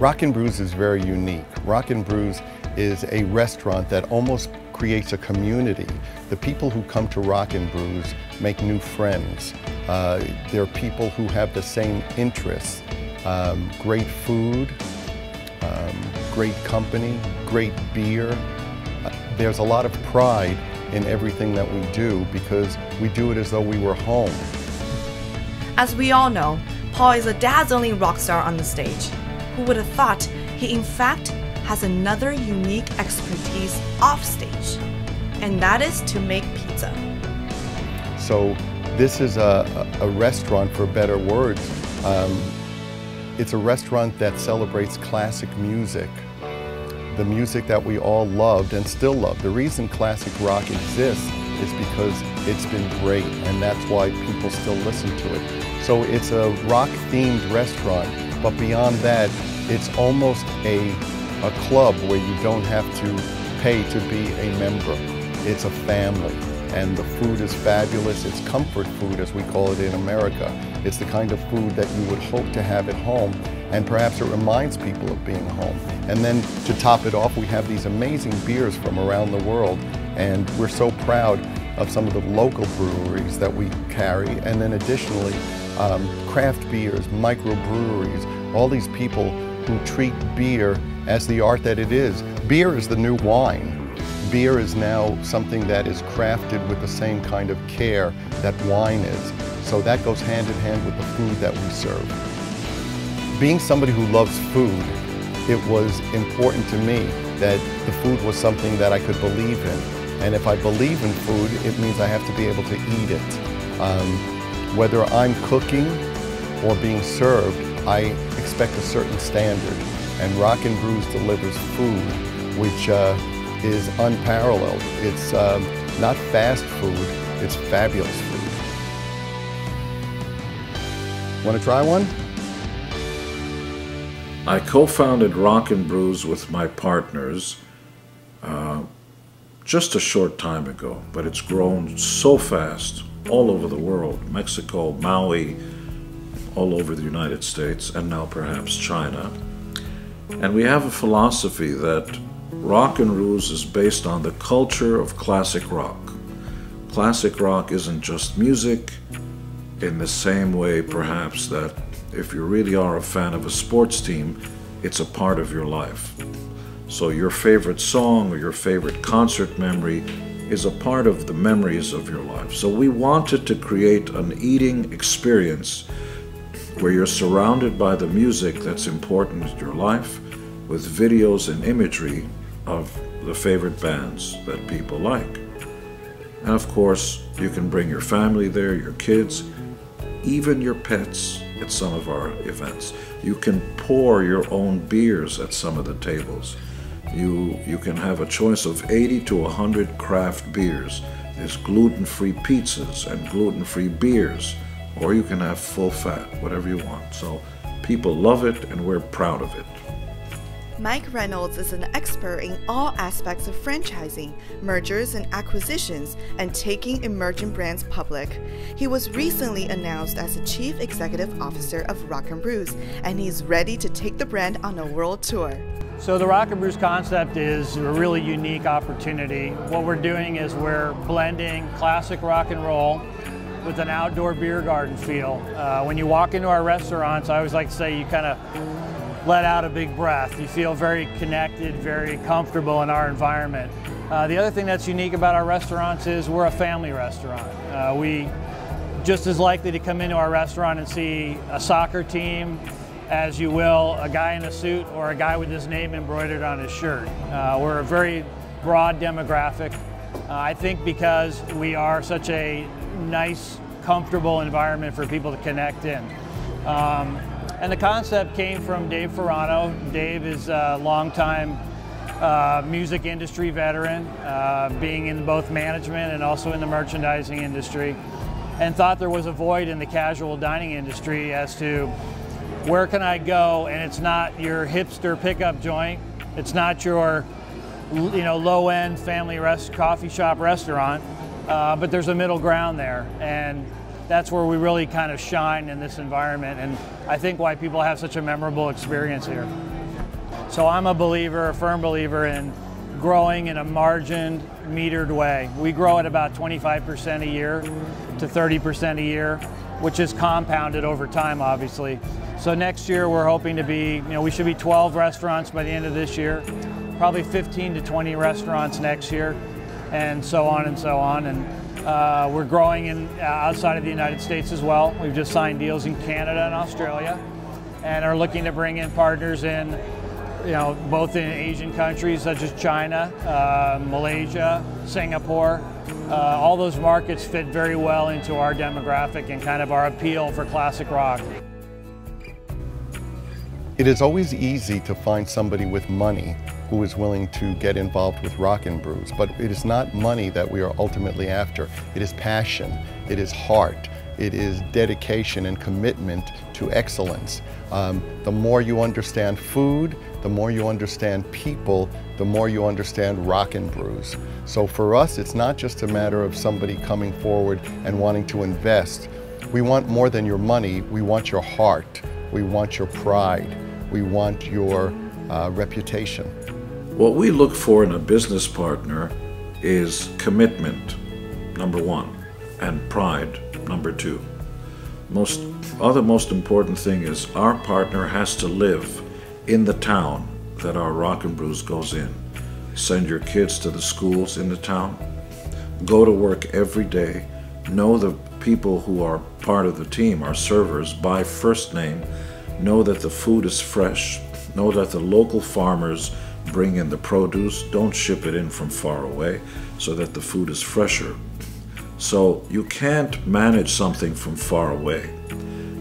Rock and Brews is very unique. Rock and Brews is a restaurant that almost creates a community. The people who come to Rock and Brews make new friends. They're people who have the same interests. Great food, great company, great beer. There's a lot of pride in everything that we do because we do it as though we were home. As we all know, Paul is a dazzling rock star on the stage. Who would have thought he in fact has another unique expertise off stage, and that is to make pizza. So this is a restaurant, for better words. It's a restaurant that celebrates classic music, the music that we all loved and still love. The reason classic rock exists is because it's been great, and that's why people still listen to it. So it's a rock-themed restaurant, but beyond that, it's almost a club where you don't have to pay to be a member. It's a family, and the food is fabulous. It's comfort food, as we call it in America. It's the kind of food that you would hope to have at home, and perhaps it reminds people of being home. And then to top it off, we have these amazing beers from around the world, and we're so proud of some of the local breweries that we carry, and then additionally, craft beers, microbreweries, all these people who treat beer as the art that it is. Beer is the new wine. Beer is now something that is crafted with the same kind of care that wine is. So that goes hand in hand with the food that we serve. Being somebody who loves food, it was important to me that the food was something that I could believe in. And if I believe in food, it means I have to be able to eat it. Whether I'm cooking or being served, I expect a certain standard. And Rock and Brews delivers food which is unparalleled. It's not fast food, it's fabulous food. Want to try one? I co-founded Rock and Brews with my partners just a short time ago, but it's grown so fast all over the world, Mexico, Maui, all over the United States, and now perhaps China. And we have a philosophy that Rock and Brews is based on the culture of classic rock. Classic rock isn't just music in the same way perhaps that if you really are a fan of a sports team, it's a part of your life. So your favorite song or your favorite concert memory is a part of the memories of your life. So we wanted to create an eating experience where you're surrounded by the music that's important in your life with videos and imagery of the favorite bands that people like. And of course, you can bring your family there, your kids, even your pets at some of our events. You can pour your own beers at some of the tables. You can have a choice of 80 to 100 craft beers. There's gluten-free pizzas and gluten-free beers, or you can have full fat, whatever you want. So people love it and we're proud of it. Mike Reynolds is an expert in all aspects of franchising, mergers and acquisitions, and taking emerging brands public. He was recently announced as the Chief Executive Officer of Rock and Brews, and he's ready to take the brand on a world tour. So the Rock and Brews concept is a really unique opportunity. What we're doing is we're blending classic rock and roll with an outdoor beer garden feel. When you walk into our restaurants, I always like to say you kind of let out a big breath. You feel very connected, very comfortable in our environment. The other thing that's unique about our restaurants is we're a family restaurant. We just as likely to come into our restaurant and see a soccer team as you will a guy in a suit or a guy with his name embroidered on his shirt. We're a very broad demographic. I think because we are such a nice, comfortable environment for people to connect in. And the concept came from Dave Ferrano. Dave is a longtime music industry veteran, being in both management and also in the merchandising industry, and thought there was a void in the casual dining industry as to where can I go and it's not your hipster pickup joint, it's not your low-end family coffee shop restaurant, but there's a middle ground there, and that's where we really kind of shine in this environment, and I think why people have such a memorable experience here. So I'm a firm believer in growing in a margined, metered way. We grow at about 25% a year to 30% a year, which is compounded over time, obviously. So next year we're hoping to be, we should be 12 restaurants by the end of this year, probably 15 to 20 restaurants next year, and so on and so on. And we're growing outside of the United States as well. We've just signed deals in Canada and Australia, and are looking to bring in partners in, both in Asian countries such as China, Malaysia, Singapore. All those markets fit very well into our demographic and kind of our appeal for classic rock. It is always easy to find somebody with money who is willing to get involved with Rock and Brews, but it is not money that we are ultimately after. It is passion, it is heart, it is dedication and commitment to excellence. The more you understand food, the more you understand people, the more you understand Rock and Brews. So for us, it's not just a matter of somebody coming forward and wanting to invest. We want more than your money, we want your heart, we want your pride, we want your reputation. What we look for in a business partner is commitment, number one, and pride, number two. Most important thing is our partner has to live in the town that our Rock and Brews goes in. Send your kids to the schools in the town, go to work every day, know the people who are part of the team, our servers, by first name, know that the food is fresh, know that the local farmers bring in the produce, don't ship it in from far away, so that the food is fresher. So you can't manage something from far away.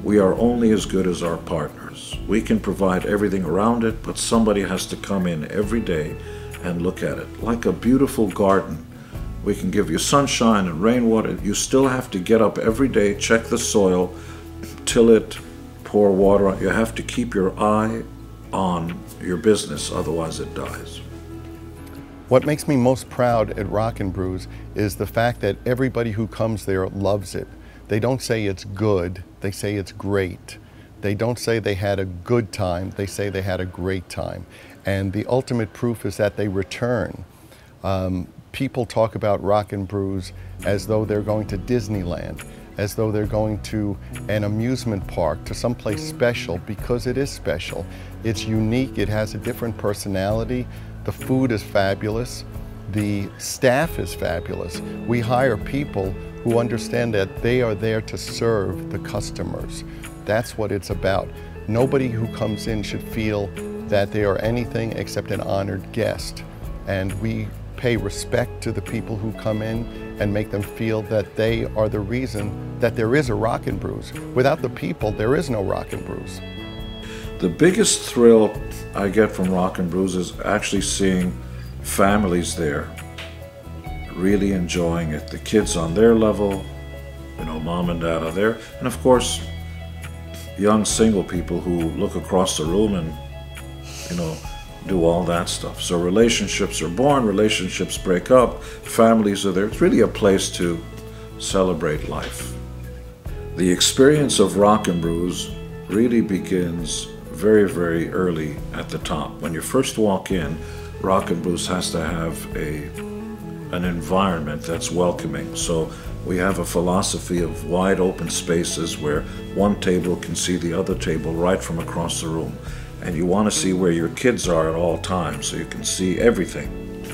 We are only as good as our partners. We can provide everything around it, but somebody has to come in every day and look at it. Like a beautiful garden. We can give you sunshine and rainwater. You still have to get up every day, check the soil, till it, pour water on. You have to keep your eye on your business, otherwise it dies. What makes me most proud at Rock and Brews is the fact that everybody who comes there loves it. They don't say it's good, they say it's great. They don't say they had a good time, they say they had a great time. And the ultimate proof is that they return. People talk about Rock and Brews as though they're going to Disneyland, as though they're going to an amusement park, to someplace special, because it is special. It's unique, it has a different personality, the food is fabulous, the staff is fabulous. We hire people who understand that they are there to serve the customers. That's what it's about. Nobody who comes in should feel that they are anything except an honored guest. And we pay respect to the people who come in and make them feel that they are the reason that there is a Rock and Brews. Without the people, there is no Rock and Brews. The biggest thrill I get from Rock and Brews is actually seeing families there really enjoying it. The kids on their level, mom and dad are there, and of course young single people who look across the room and do all that stuff. So relationships are born, relationships break up, families are there. It's really a place to celebrate life. The experience of Rock and Brews really begins very, very early at the top. When you first walk in, Rock and Brews has to have an environment that's welcoming. So we have a philosophy of wide open spaces where one table can see the other table right from across the room. And you want to see where your kids are at all times so you can see everything.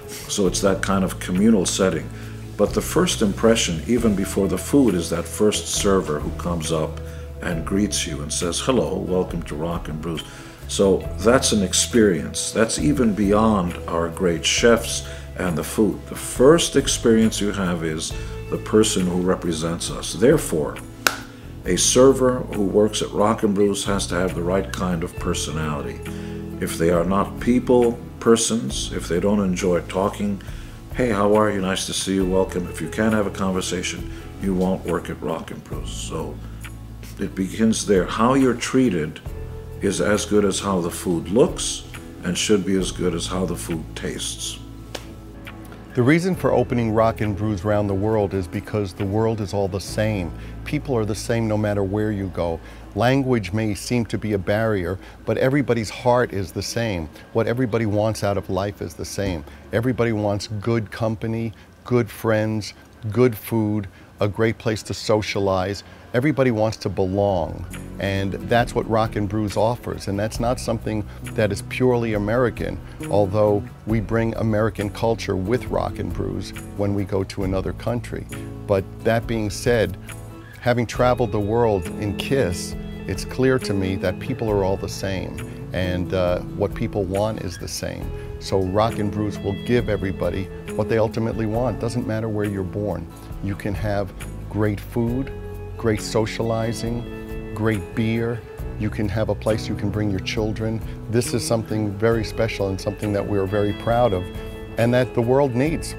So it's that kind of communal setting. But the first impression, even before the food, is that first server who comes up and greets you and says, "Hello, welcome to Rock and Brews." So that's an experience. That's even beyond our great chefs and the food. The first experience you have is the person who represents us. Therefore, a server who works at Rock and Brews has to have the right kind of personality. If they are not people persons, if they don't enjoy talking, "Hey, how are you? Nice to see you, welcome." If you can't have a conversation, you won't work at Rock and Brews. So it begins there. How you're treated is as good as how the food looks, and should be as good as how the food tastes. The reason for opening Rock and Brews around the world is because the world is all the same. People are the same no matter where you go. Language may seem to be a barrier, but everybody's heart is the same. What everybody wants out of life is the same. Everybody wants good company, good friends, good food, a great place to socialize. Everybody wants to belong, and that's what Rock and Brews offers, and that's not something that is purely American, although we bring American culture with Rock and Brews when we go to another country. But that being said, having traveled the world in KISS, it's clear to me that people are all the same, and what people want is the same. So Rock and Brews will give everybody what they ultimately want. Doesn't matter where you're born. You can have great food, great socializing, great beer. You can have a place you can bring your children. This is something very special and something that we're very proud of and that the world needs.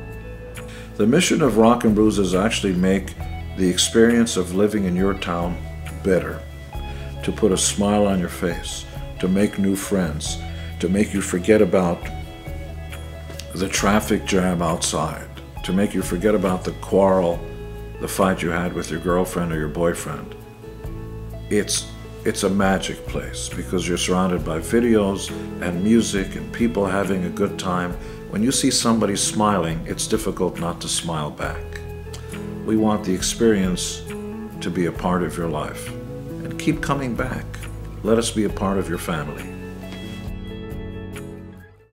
The mission of Rock and Brews is actually make the experience of living in your town better, to put a smile on your face, to make new friends, to make you forget about the traffic jam outside, to make you forget about the quarrel, the fight you had with your girlfriend or your boyfriend. It's a magic place because you're surrounded by videos and music and people having a good time. When you see somebody smiling, it's difficult not to smile back. We want the experience to be a part of your life. And keep coming back. Let us be a part of your family.